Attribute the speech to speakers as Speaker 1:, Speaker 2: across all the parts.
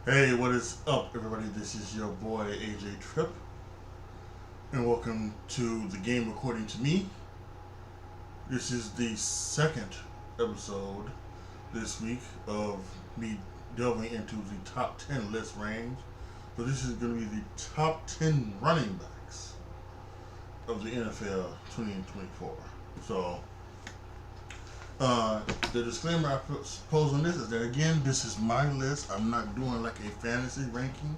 Speaker 1: Hey, what is up, everybody? This is your boy AJTRIP, and welcome to the game according to me. This is the second episode this week of me delving into the top 10 list range. So, this is going to be the top 10 running backs of the NFL 2024. So, the disclaimer I pose on this is that, again, this is my list. I'm not doing like a fantasy ranking.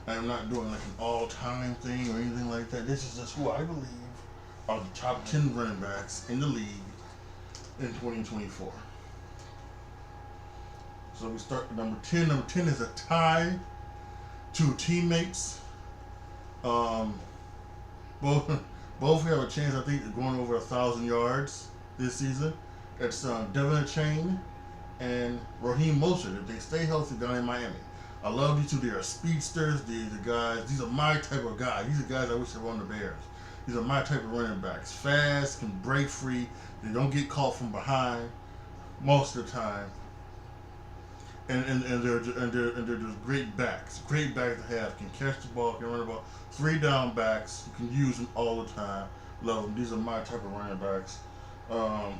Speaker 1: I'm not doing like an all-time thing or anything like that. This is just who I believe are the top 10 running backs in the league in 2024. So we start with number 10. Number 10 is a tie. Two teammates. Um, both both have a chance, I think, of going over 1,000 yards this season. That's Devin Chain and Raheem Mostert if they stay healthy down in Miami. I love these two. They are speedsters. These are guys. These are my type of guys. These are guys I wish I were on the Bears. These are my type of running backs. Fast, can break free. They don't get caught from behind most of the time. And they're just great backs. Great backs to have. Can catch the ball. Can run the ball. 3 down backs. You can use them all the time. Love them. These are my type of running backs. Um,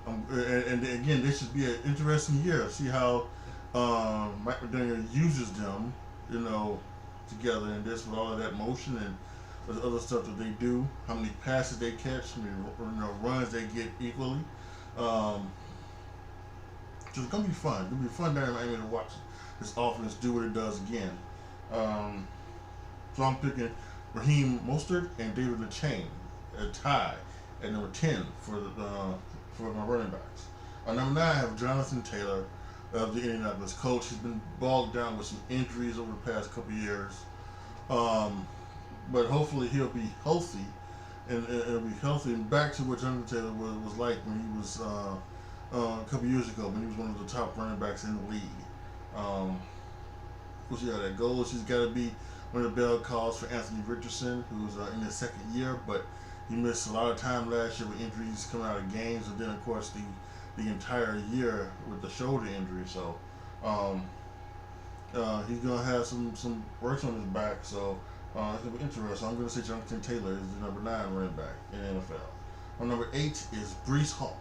Speaker 1: and again, this should be an interesting year. See how Mike McDaniel uses them, together in this with all of that motion and the other stuff that they do. How many passes they catch, how many runs they get equally. Um, so it's gonna be fun. It's gonna be fun down in Miami to watch this offense do what it does again. Um, so I'm picking Raheem Mostert and David LeChain, a tie at number 10 for my running backs. On number 9, I have Jonathan Taylor of the Indianapolis Colts. He's been bogged down with some injuries over the past couple of years, but hopefully he'll be healthy and back to what Jonathan Taylor was like when he was a couple years ago when he was one of the top running backs in the league. We'll see how that goes. He's got to be one of the bell calls for Anthony Richardson, who's in his second year, but he missed a lot of time last year with injuries coming out of games, and then of course the entire year with the shoulder injury. So he's gonna have some works on his back. So it's gonna be interesting. I'm gonna say Jonathan Taylor is the number 9 running back in the NFL. On number 8 is Breece Hall.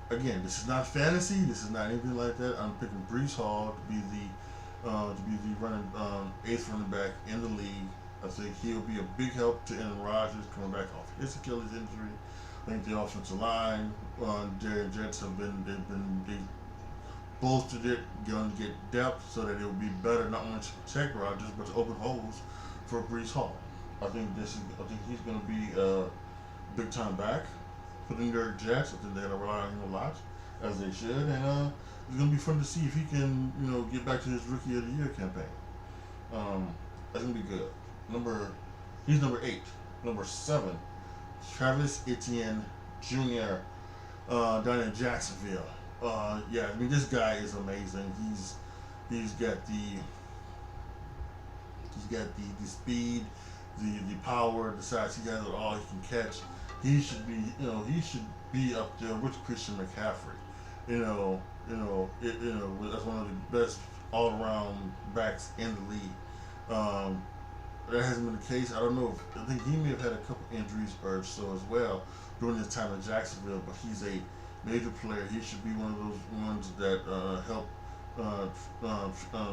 Speaker 1: Again, this is not fantasy. This is not anything like that. I'm picking Breece Hall to be the running 8th running back in the league. I think he'll be a big help to Aaron Rodgers coming back off his Achilles injury. I think the offensive line, Jets they bolstered it, going to get depth so that it will be better not only to protect Rodgers but to open holes for Breece Hall. I think he's going to be a big time back for the New York Jets. I think they're going to rely on him a lot, as they should, and it's going to be fun to see if he can get back to his Rookie of the Year campaign. That's going to be good. He's number 8. Number 7, Travis Etienne Jr. Down in Jacksonville. This guy is amazing. He's got the speed, the power, the size. He has it all. He can catch. He should be up there with Christian McCaffrey. That's one of the best all-around backs in the league. That hasn't been the case. I don't know I think he may have had a couple injuries or so as well during his time in Jacksonville, but he's a major player. He should be one of those ones that help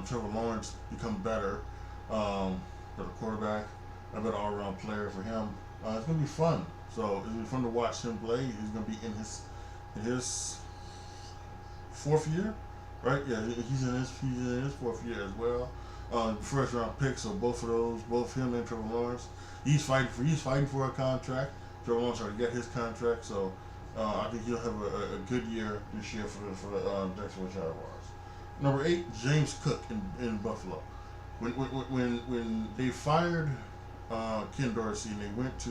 Speaker 1: Trevor Lawrence become better, better quarterback, a better all-around player for him. It's gonna be fun. So it's gonna be fun to watch him play. He's gonna be in his 4th year, right? Yeah, he's in his 4th year as well. First round pick, so both him and Trevor Lawrence, he's fighting for a contract. Trevor Lawrence already got his contract, so I think he'll have a good year this year for the Jacksonville Jaguars. Number 8, James Cook in Buffalo. When they fired Ken Dorsey and they went to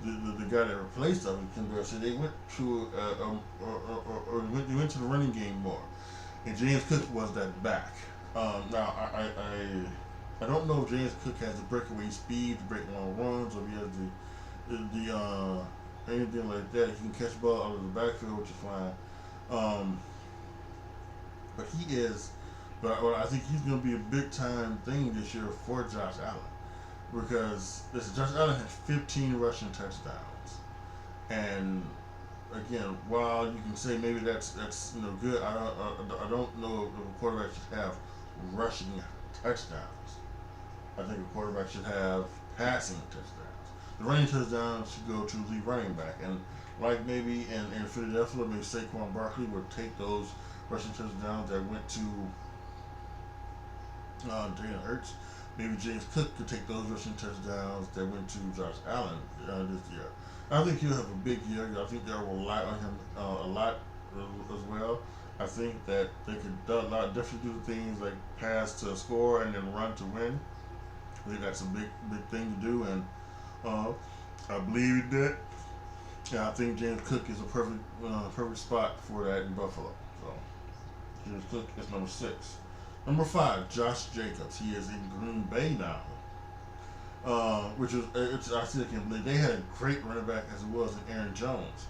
Speaker 1: the guy that replaced Ken Dorsey, they went to they went to the running game more, and James Cook was that back. Now I don't know if James Cook has the breakaway speed to break long runs, or if he has the anything like that. He can catch the ball out of the backfield, which is fine. But he is But I think he's going to be a big time thing this year for Josh Allen because Josh Allen had 15 rushing touchdowns, and again, while you can say maybe that's good, I don't know if a quarterback should have rushing touchdowns. I think a quarterback should have passing touchdowns. The running touchdowns should go to the running back, and like maybe in Philadelphia, maybe Saquon Barkley would take those rushing touchdowns that went to Jalen Hurts. Maybe James Cook could take those rushing touchdowns that went to Josh Allen this year. I think he'll have a big year. I think they'll rely on him a lot as well. I think that they could definitely do things like pass to score and then run to win. I think that's a big thing to do, and I believe in that. Yeah, I think James Cook is a perfect spot for that in Buffalo. So James Cook is number 6. Number 5, Josh Jacobs. He is in Green Bay now, which is I still can't believe they had a great running back as it was in Aaron Jones.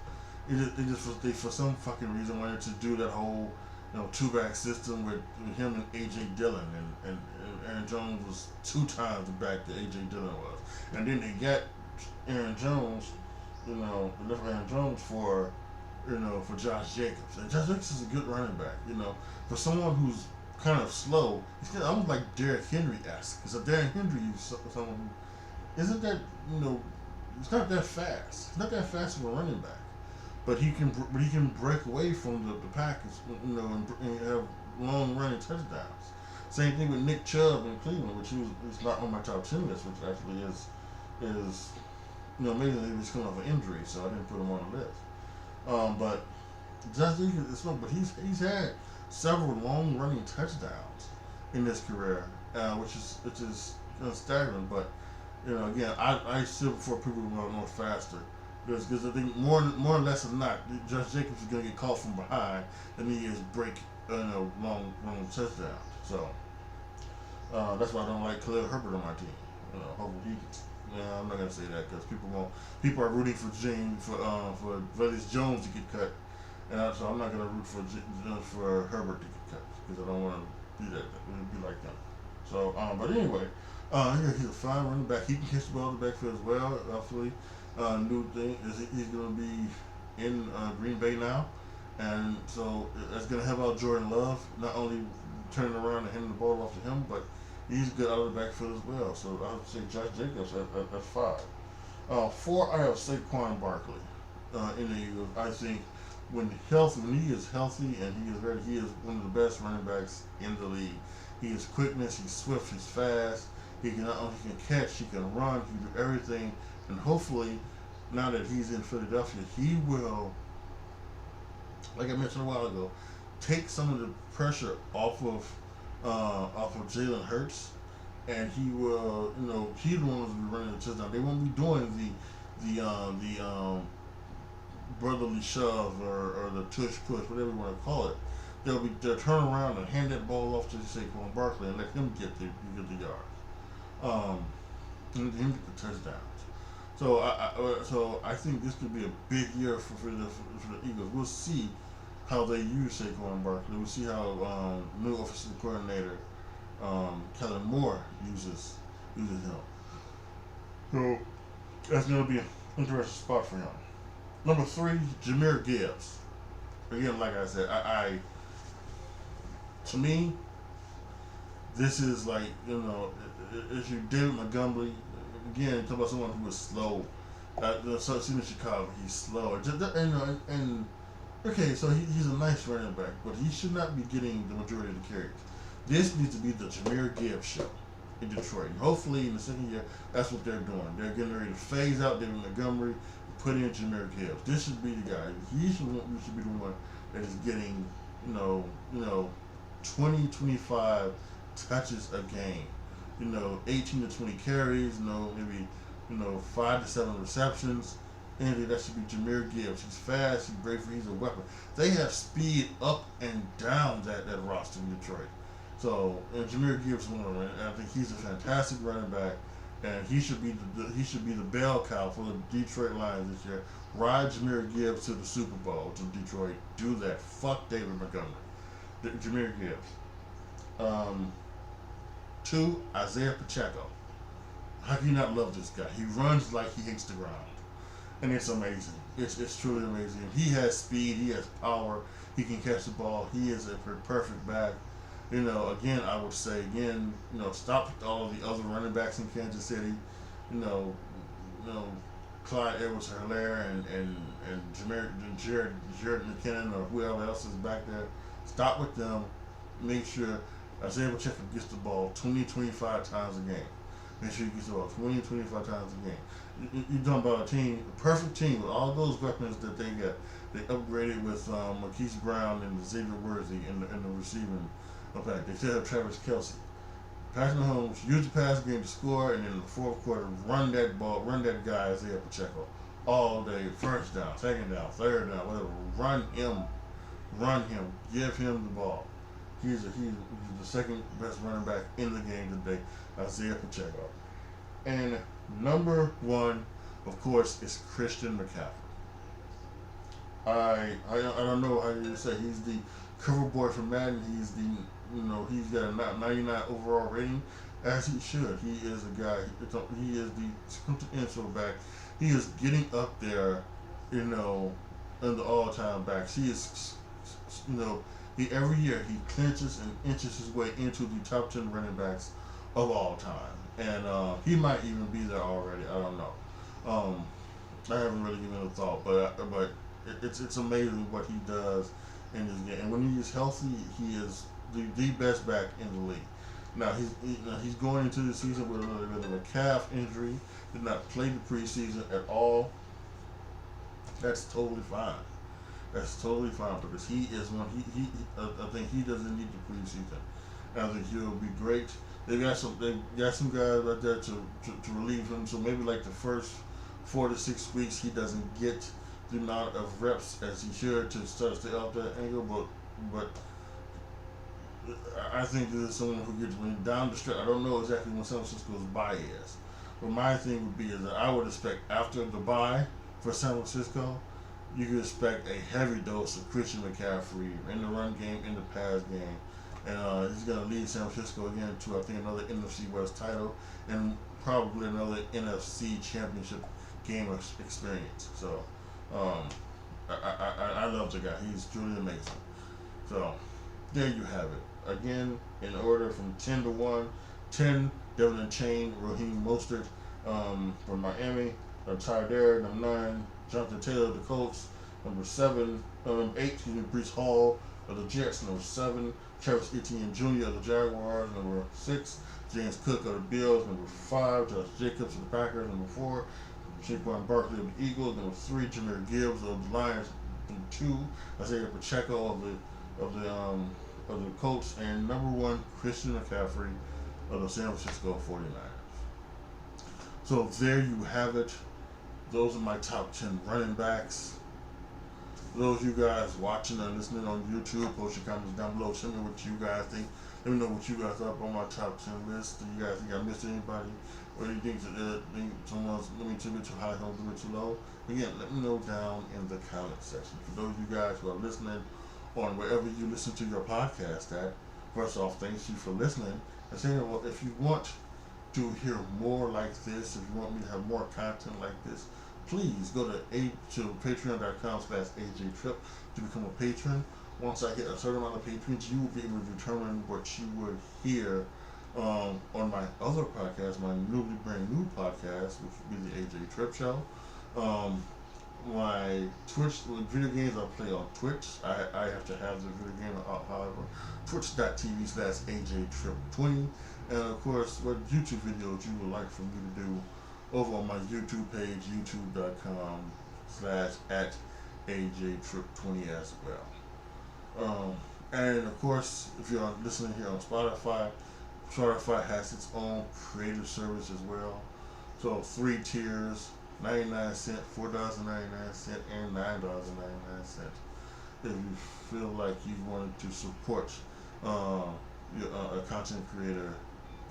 Speaker 1: They for some fucking reason wanted to do that whole 2-back system with him and AJ Dillon, and Aaron Jones was 2 times the back that AJ Dillon was, and then they got Aaron Jones, they left Aaron Jones for Josh Jacobs, and Josh Jacobs is a good running back, for someone who's kind of slow. He's almost like Derrick Henry-esque. Because Derrick Henry is someone who isn't that, it's not that fast. He's not that fast of a running back. But he can break away from the pack, and have long running touchdowns. Same thing with Nick Chubb in Cleveland, which is not on my top 10 list, which actually is amazing. He was coming off an injury, so I didn't put him on the list. But Josh Jacobs is slow, but he's had several long running touchdowns in his career, which is staggering. But again, I still prefer people who are more faster because I think more or less than not, Josh Jacobs is going to get caught from behind than he is break long touchdowns. So that's why I don't like Khalil Herbert on my team. Hopefully I'm not going to say that because people are rooting for Velus Jones to get cut. And so I'm not going to root for Herbert to get cut because I don't want to be like them. So, but anyway, he's a fine running back. He can catch the ball in the backfield as well. Hopefully, new thing is he's going to be in Green Bay now, and so that's going to help out Jordan Love not only turning around and handing the ball off to him, but he's good out of the backfield as well. So I would say Josh Jacobs at 5. 4, I have Saquon Barkley in the Eagles. I think when he is healthy and he is one of the best running backs in the league. He is quickness, he's swift, he's fast. He can catch, he can run, he can do everything. And hopefully, now that he's in Philadelphia, he will, like I mentioned a while ago, take some of the pressure off of Jalen Hurts, and he will, he's the one who's be running the touchdown. They won't be doing the brotherly shove or the tush push, whatever you want to call it. They'll turn around and hand that ball off to Saquon Barkley and let him get the yards, and him get the touchdowns. So I think this could be a big year for the Eagles. We'll see how they use Saquon Barkley. We'll see how new offensive coordinator Kellen Moore uses him. So that's going to be an interesting spot for him. Number 3, Jahmyr Gibbs. Again, like I said, to me, this is like, if you David Montgomery, again, talk about someone who is slow. So in Chicago, he's slow. Okay, so he's a nice running back, but he should not be getting the majority of the carries. This needs to be the Jahmyr Gibbs show in Detroit. And hopefully, in the second year, that's what they're doing. They're getting ready to phase out David Montgomery, put in Jahmyr Gibbs. This should be the guy. He should be the one that is getting, 20, 25 touches a game. 18 to 20 carries. Maybe 5 to 7 receptions. Anything that should be Jahmyr Gibbs. He's fast. He's brave. He's a weapon. They have speed up and down that roster in Detroit. So, and Jahmyr Gibbs is one of them. And I think he's a fantastic running back. And he should be the bell cow for the Detroit Lions this year. Ride Jahmyr Gibbs to the Super Bowl to Detroit. Do that. Fuck David Montgomery. Jahmyr Gibbs. Um, Two, Isaiah Pacheco. How can you not love this guy? He runs like he hates the ground, and it's amazing. It's truly amazing. He has speed. He has power. He can catch the ball. He is a perfect back. Again, I would say stop all of the other running backs in Kansas City. You know, you know, Clyde Edwards-Helaire and Jared McKinnon or whoever else is back there. Stop with them. Make sure Isaiah Pacheco gets the ball 20, 25 times a game. Make sure he gets the ball 20, 25 times a game. You're talking about a perfect team with all those weapons that they got. They upgraded with Marquise Brown and Xavier Worthy in the receiving back. They still have Travis Kelce. Patrick Mahomes use the pass game to score, and in the fourth quarter, run that ball, run that guy Isaiah Pacheco all day. First down, second down, third down, whatever. Run him, give him the ball. He's the second best running back in the game today, Isaiah Pacheco. And number one, of course, is Christian McCaffrey. I don't know how you say he's the cover boy for Madden. He's got a 99 overall rating, as he should. He is a guy. He is the scripted inside back. He is getting up there, in the all-time backs. He is, every year he clinches and inches his way into the top 10 running backs of all time, and he might even be there already. I don't know. I haven't really given it a thought, but it's amazing what he does in this game. And when he is healthy, he is the best back in the league. Now he's going into the season with a little bit of a calf injury. Did not play the preseason at all. That's totally fine. That's totally fine because he is one. I think he doesn't need the preseason. I think he'll be great. They got some guys right there to relieve him. So maybe like the first 4 to 6 weeks he doesn't get the amount of reps as he should to start to stay off that angle. But I think this is someone who gets down the stretch. I don't know exactly when San Francisco's bye is, but my thing would be is that I would expect after the bye for San Francisco, you could expect a heavy dose of Christian McCaffrey in the run game, in the pass game, and he's going to lead San Francisco again to, I think, another NFC West title and probably another NFC Championship game experience. So I love the guy. He's truly amazing. So there you have it. Again, in order from 10 to 1, 10, Devin and Chain, Raheem Mostert from Miami, Ty Dare, number 9, Jonathan Taylor, the Colts, number 8, Breece Hall of the Jets, number 7, Travis Etienne Jr. of the Jaguars, number 6, James Cook of the Bills, number 5, Josh Jacobs of the Packers, number 4, Saquon Barkley of the Eagles, number 3, Jahmyr Gibbs of the Lions, number 2, Isaiah Pacheco of the Colts, and number 1, Christian McCaffrey of the San Francisco 49ers. So there you have it. Those are my top 10 running backs. Those of you guys watching and listening on YouTube, post your comments down below. Tell me what you guys think. Let me know what you guys thought on my top 10 list. Do you guys think I missed anybody? Or do you think someone's a little bit too high, a little bit too low? Again, let me know down in the comment section. For those of you guys who are listening on wherever you listen to your podcast at, first off, thank you for listening. And second of all, if you want to hear more like this, if you want me to have more content like this, please go to patreon.com/AJTRIP to become a patron. Once I hit a certain amount of patrons, you will be able to determine what you would hear on my other podcast, my brand new podcast, which would be the AJTRIP Show. My Twitch, video games I play on Twitch. I have to have the video game out, however. Twitch.tv/AJTrip20. And of course, what YouTube videos you would like for me to do over on my YouTube page, youtube.com/@AJTrip20 as well. And of course, if you're listening here on Spotify, Spotify has its own creative service as well. So 3 tiers, 99 cents, $4.99, and $9.99. If you feel like you wanted to support a content creator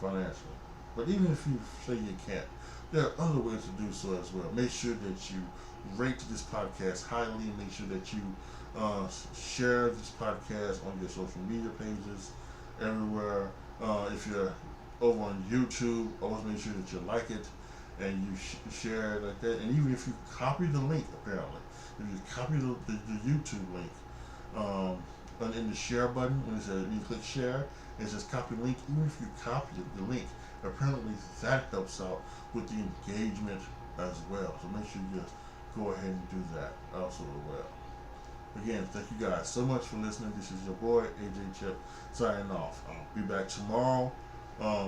Speaker 1: financially. But even if you say you can't, there are other ways to do so as well. Make sure that you rate this podcast highly. Make sure that you share this podcast on your social media pages everywhere. If you're over on YouTube, always make sure that you like it and you share it like that. And even if you copy the link, apparently, if you copy the YouTube link, um, and in the share button, when it says you click share, it says copy link. Even if you copy the link, apparently that helps out with the engagement as well. So make sure you go ahead and do that also as well. Again, thank you guys so much for listening. This is your boy AJTRIP signing off. I'll be back tomorrow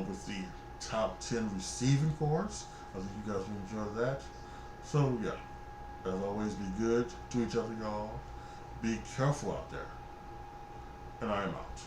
Speaker 1: with the top 10 receiving chords. I think you guys will enjoy that. So yeah, as always, be good to each other, y'all. Be careful out there. And I am out.